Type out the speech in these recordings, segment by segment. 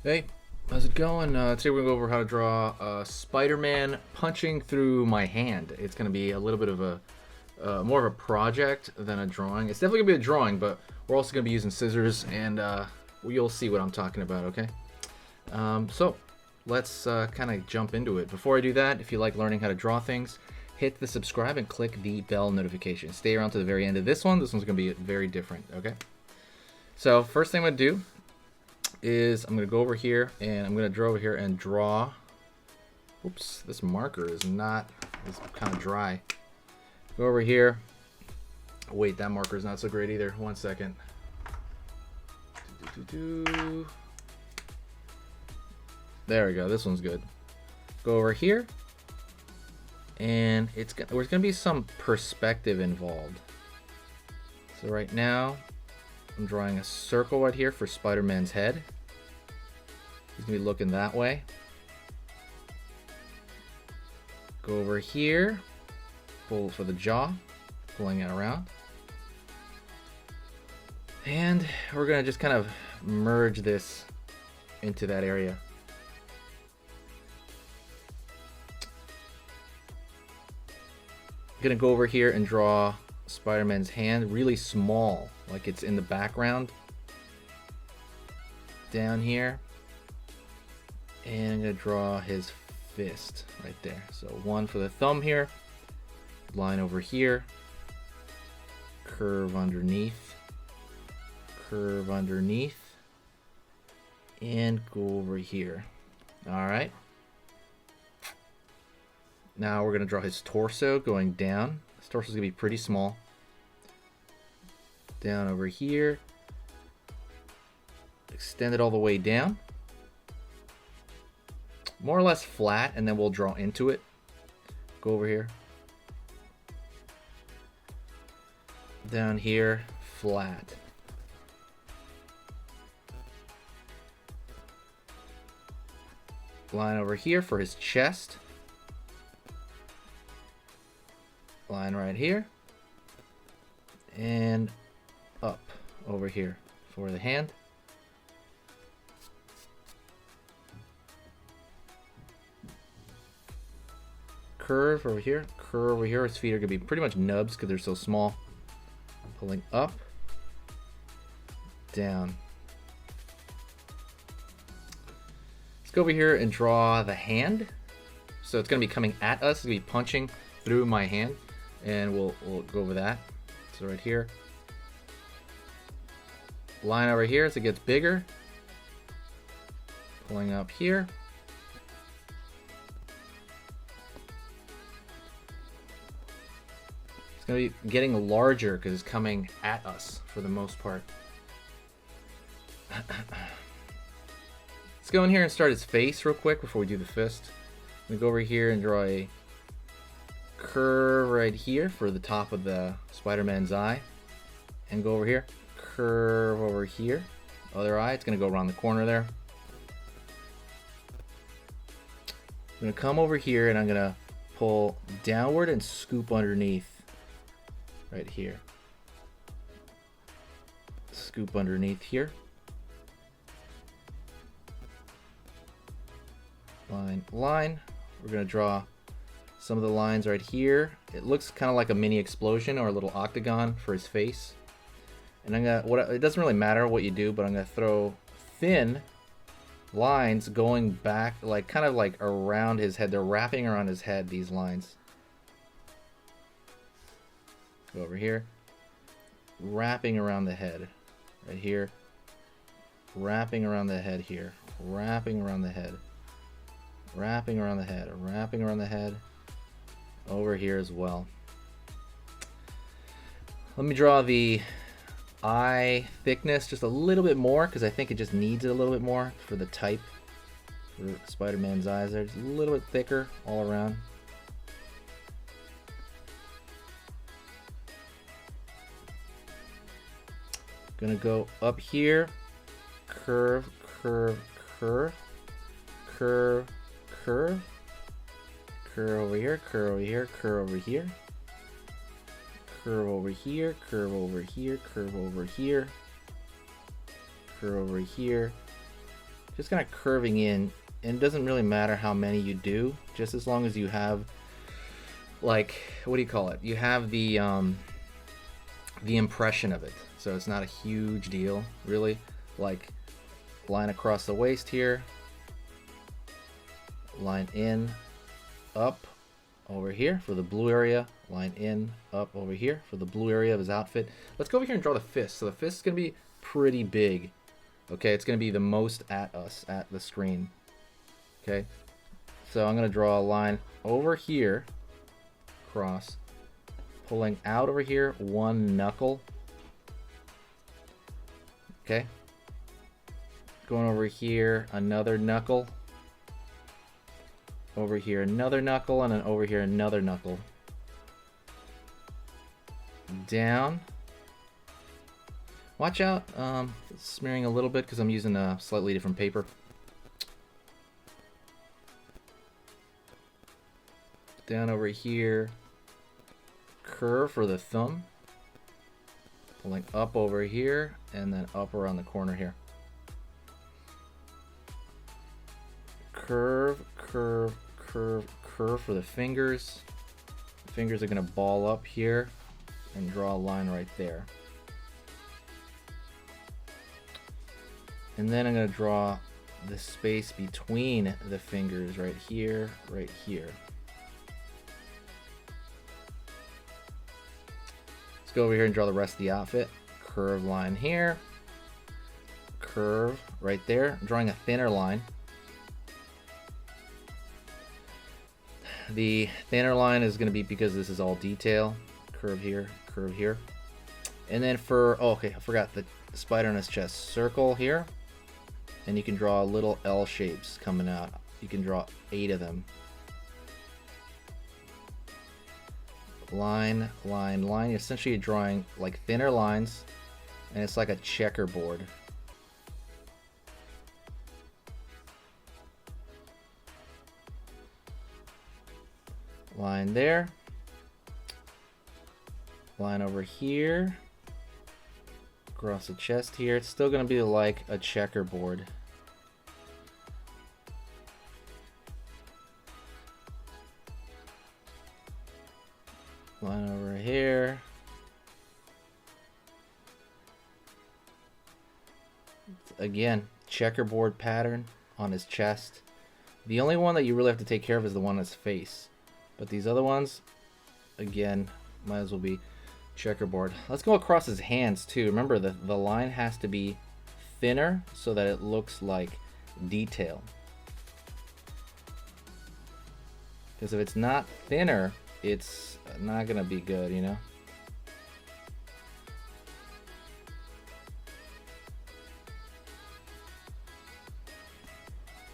Hey, how's it going? Today we're going to go over how to draw Spider-Man punching through my hand. It's going to be a little bit of a more of a project than a drawing. It's definitely going to be a drawing, but we're also going to be using scissors, and you'll see what I'm talking about, okay? So let's kind of jump into it. Before I do that, if you like learning how to draw things, hit the subscribe and click the bell notification. Stay around to the very end of this one. This one's going to be very different, okay? So first thing I'm going to do is I'm going to go over here and I'm going to draw over here and draw. Oops, this marker is not, it's kind of dry. Go over here. Wait, that marker is not so great either. One second. There we go. This one's good. Go over here, and there's going to be some perspective involved. So right now, I'm drawing a circle right here for Spider-Man's head. He's going to be looking that way. Go over here, pull for the jaw, pulling it around. And we're going to just kind of merge this into that area. I'm going to go over here and draw Spider-Man's hand really small, like it's in the background down here, and I'm going to draw his fist right there. So one for the thumb here, line over here, curve underneath, and go over here. Alright, now we're going to draw his torso going down. His torso is going to be pretty small. Down over here. Extend it all the way down. More or less flat, and then we'll draw into it. Go over here. Down here, flat. Line over here for his chest. Line right here, and up over here for the hand. Curve over here, curve over here. His feet are going to be pretty much nubs because they're so small. Pulling up, down. Let's go over here and draw the hand. So it's going to be coming at us. It's going to be punching through my hand. And we'll go over that. So right here, line over here as it gets bigger, pulling up here, it's going to be getting larger because it's coming at us for the most part. Let's go in here and start his face real quick before we do the fist. I'm going to go over here and draw a curve right here for the top of the Spider-Man's eye, and go over here, curve over here, other eye. It's going to go around the corner there. I'm going to come over here and I'm going to pull downward and scoop underneath right here. Scoop underneath here. Line, line. We're going to draw some of the lines right here. It looks kind of like a mini explosion or a little octagon for his face. And I'm gonna, it doesn't really matter what you do, but I'm gonna throw thin lines going back, like kind of like around his head. They're wrapping around his head, these lines. Go over here, wrapping around the head, right here, wrapping around the head here, wrapping around the head, wrapping around the head, wrapping around the head. Over here as well. Let me draw the eye thickness just a little bit more because I think it just needs it a little bit more for the type. For Spider-Man's eyes there, just a little bit thicker all around. Gonna go up here, curve, curve, curve, curve, curve. Curve over here, curve over here, curve over here, curve over here, curve over here, curve over here, curve over here, just kind of curving in, and it doesn't really matter how many you do, just as long as you have, like, what do you call it? You have the impression of it, so it's not a huge deal, really. Like, line across the waist here, line in, up, over here for the blue area, line in, up, over here for the blue area of his outfit. Let's go over here and draw the fist. So the fist is going to be pretty big. Okay, it's going to be the most at us, at the screen. Okay, so I'm going to draw a line over here, cross, pulling out over here, one knuckle. Okay, going over here, another knuckle. Over here another knuckle, and then over here another knuckle. Down. Watch out, smearing a little bit because I'm using a slightly different paper. Down over here. Curve for the thumb. Pulling up over here, and then up around the corner here. Curve, curve, curve, curve for the fingers. The fingers are going to ball up here and draw a line right there. And then I'm going to draw the space between the fingers right here, right here. Let's go over here and draw the rest of the outfit. Curve line here. Curve right there. I'm drawing a thinner line. The thinner line is going to be because this is all detail. Curve here, curve here. And then for, oh, okay, I forgot the spider on his chest. Circle here. And you can draw little L shapes coming out. You can draw 8 of them. Line, line, line. Essentially you're drawing like thinner lines. And it's like a checkerboard. Line there. Line over here. Across the chest here. It's still going to be like a checkerboard. Line over here. Again, checkerboard pattern on his chest. The only one that you really have to take care of is the one on his face. But these other ones, again, might as well be checkerboard. Let's go across his hands too. Remember, the line has to be thinner so that it looks like detail. Because if it's not thinner, it's not going to be good, you know?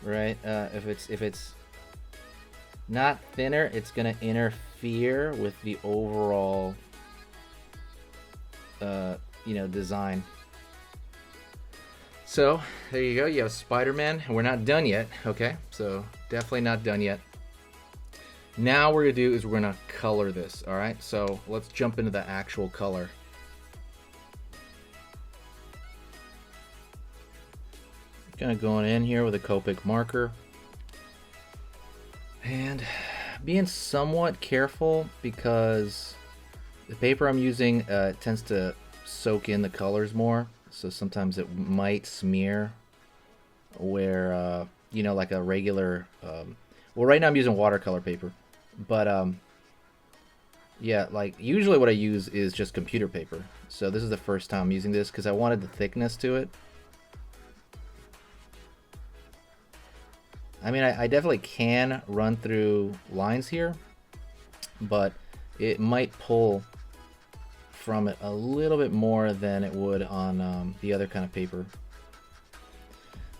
Right? If it's not thinner, it's going to interfere with the overall you know, design. So there you go, you have Spider-Man, and we're not done yet. Okay, so definitely not done yet. Now what we're gonna do is we're gonna color this. All right, so let's jump into the actual color. Kind of going in here with a Copic marker and being somewhat careful because the paper I'm using tends to soak in the colors more, so sometimes it might smear where you know, like a regular well, right now I'm using watercolor paper, but yeah, like usually what I use is just computer paper. So this is the first time I'm using this because I wanted the thickness to it. I mean, I definitely can run through lines here, but it might pull from it a little bit more than it would on the other kind of paper.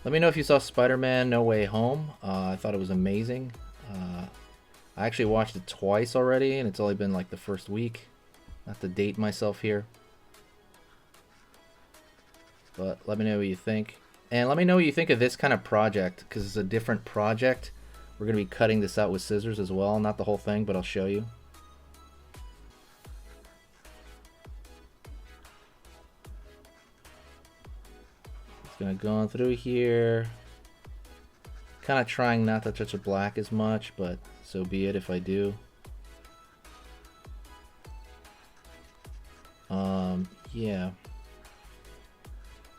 Let me know if you saw Spider-Man No Way Home. I thought it was amazing. I actually watched it twice already, and it's only been like the first week. Not to date myself here. But let me know what you think. And let me know what you think of this kind of project, because it's a different project. We're going to be cutting this out with scissors as well. Not the whole thing, but I'll show you. Just going to go on through here. Kind of trying not to touch the black as much, but so be it if I do. Yeah.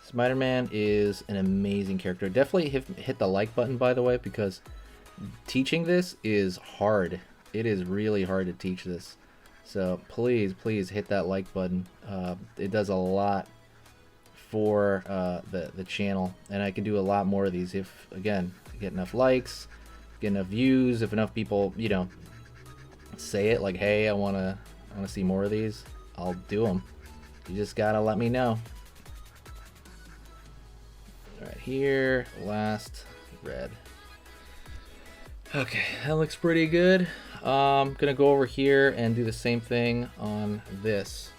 Spider-Man is an amazing character. Definitely hit the like button, by the way, because teaching this is hard. It is really hard to teach this. So please, please hit that like button. It does a lot for the channel, and I can do a lot more of these if, again, I get enough likes, get enough views, if enough people, you know, say it like, hey, I wanna see more of these, I'll do them. You just gotta let me know. Right here, last red. Okay, that looks pretty good. I'm gonna go over here and do the same thing on this.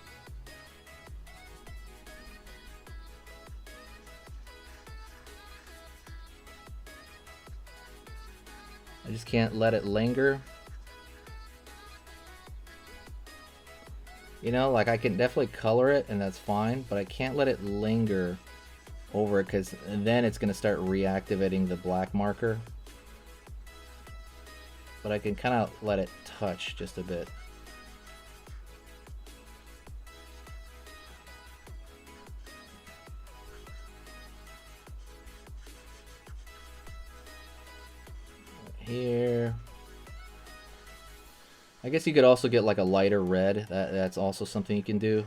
I just can't let it linger. You know, like I can definitely color it and that's fine, but I can't let it linger over it because then it's going to start reactivating the black marker. But I can kind of let it touch just a bit. Here. I guess you could also get like a lighter red. That's also something you can do.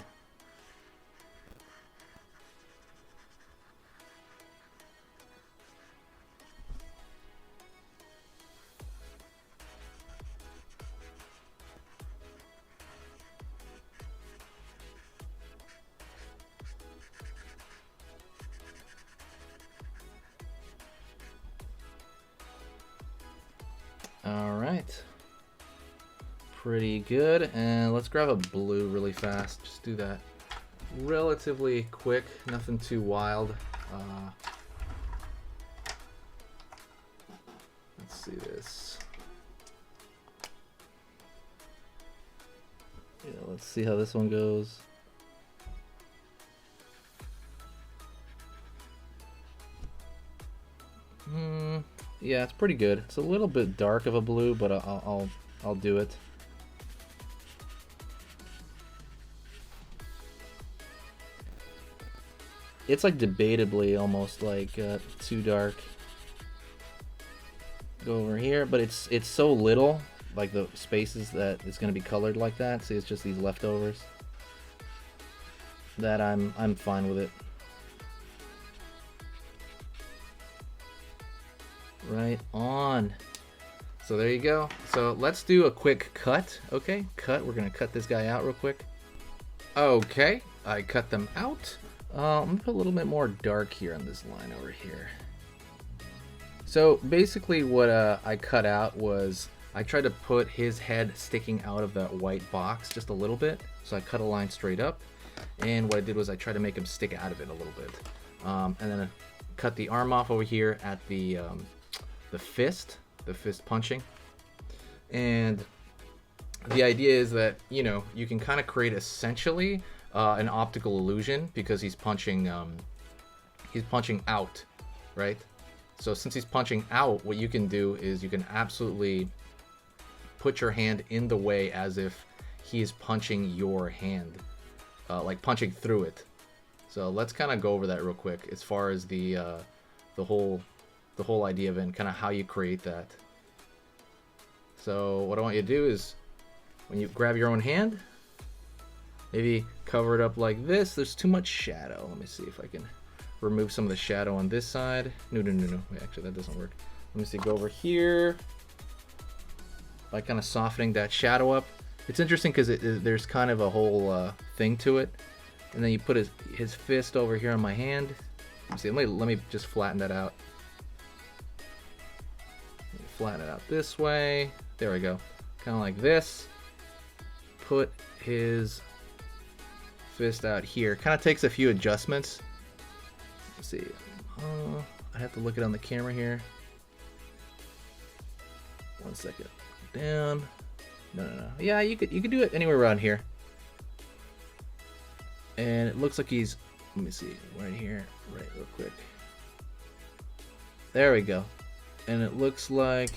All right. Pretty good. And let's grab a blue really fast. Just do that relatively quick, nothing too wild. Let's see this. Yeah, let's see how this one goes. Yeah, it's pretty good. It's a little bit dark of a blue, but I'll do it. It's like debatably almost like too dark. Go over here, but it's so little, like the spaces that it's going to be colored like that. See, it's just these leftovers. That I'm fine with it. Right on. So there you go. So let's do a quick cut. Okay, cut. We're gonna cut this guy out real quick. Okay, I cut them out. I'm gonna put a little bit more dark here on this line over here. So basically what I cut out was I tried to put his head sticking out of that white box just a little bit. So I cut a line straight up, and what I did was I tried to make him stick out of it a little bit. And then I cut the arm off over here at the fist punching. And the idea is that, you know, you can kind of create essentially an optical illusion because he's punching out, right? So since he's punching out, what you can do is you can absolutely put your hand in the way as if he is punching your hand, like punching through it. So let's kind of go over that real quick as far as the whole idea of it and kind of how you create that. So what I want you to do is when you grab your own hand, maybe cover it up like this. There's too much shadow. Let me see if I can remove some of the shadow on this side. No. Wait, actually, that doesn't work. Let me see. Go over here by kind of softening that shadow up. It's interesting because there's kind of a whole thing to it. And then you put his fist over here on my hand. Let me see. Let me just flatten that out. Flatten it out this way. There we go. Kind of like this. Put his fist out here. Kind of takes a few adjustments. Let's see. I have to look it on the camera here. 1 second. Down. No. Yeah, you could do it anywhere around here. And it looks like he's, let me see, right here, right real quick. There we go. and it looks like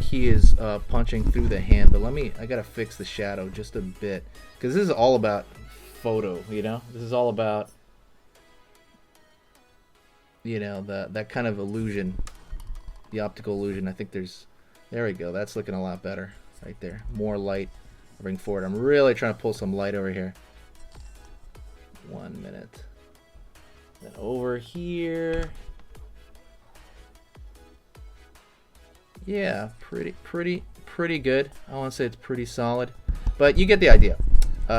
he is punching through the hand. But I gotta fix the shadow just a bit, because this is all about photo, you know. This is all about, you know, that kind of illusion, the optical illusion. I think there we go. That's looking a lot better right there. More light. I'll bring forward. I'm really trying to pull some light over here. 1 minute. Then over here. Yeah, pretty good. I want to say it's pretty solid, but you get the idea.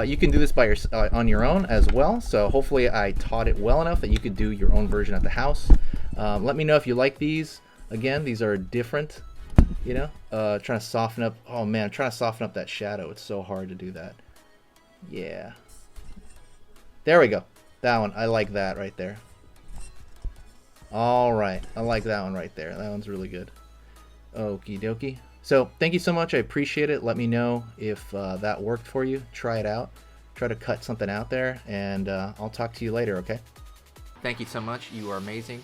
You can do this by on your own as well. So hopefully I taught it well enough that you could do your own version at the house. Let me know if you like these. Again, these are different. You know, trying to soften up. Oh man, I'm trying to soften up that shadow. It's so hard to do that. Yeah. There we go. That one. I like that right there. All right. I like that one right there. That one's really good. Okie dokie. So thank you so much. I appreciate it. Let me know if that worked for you. Try it out. Try to cut something out there, and I'll talk to you later, okay? Thank you so much. You are amazing.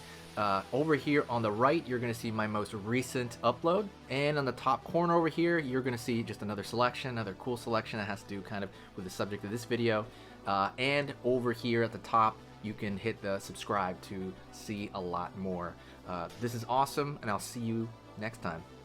Over here on the right, you're going to see my most recent upload. And on the top corner over here, you're going to see just another selection, another cool selection that has to do kind of with the subject of this video. And over here at the top, you can hit the subscribe to see a lot more. This is awesome, and I'll see you next time.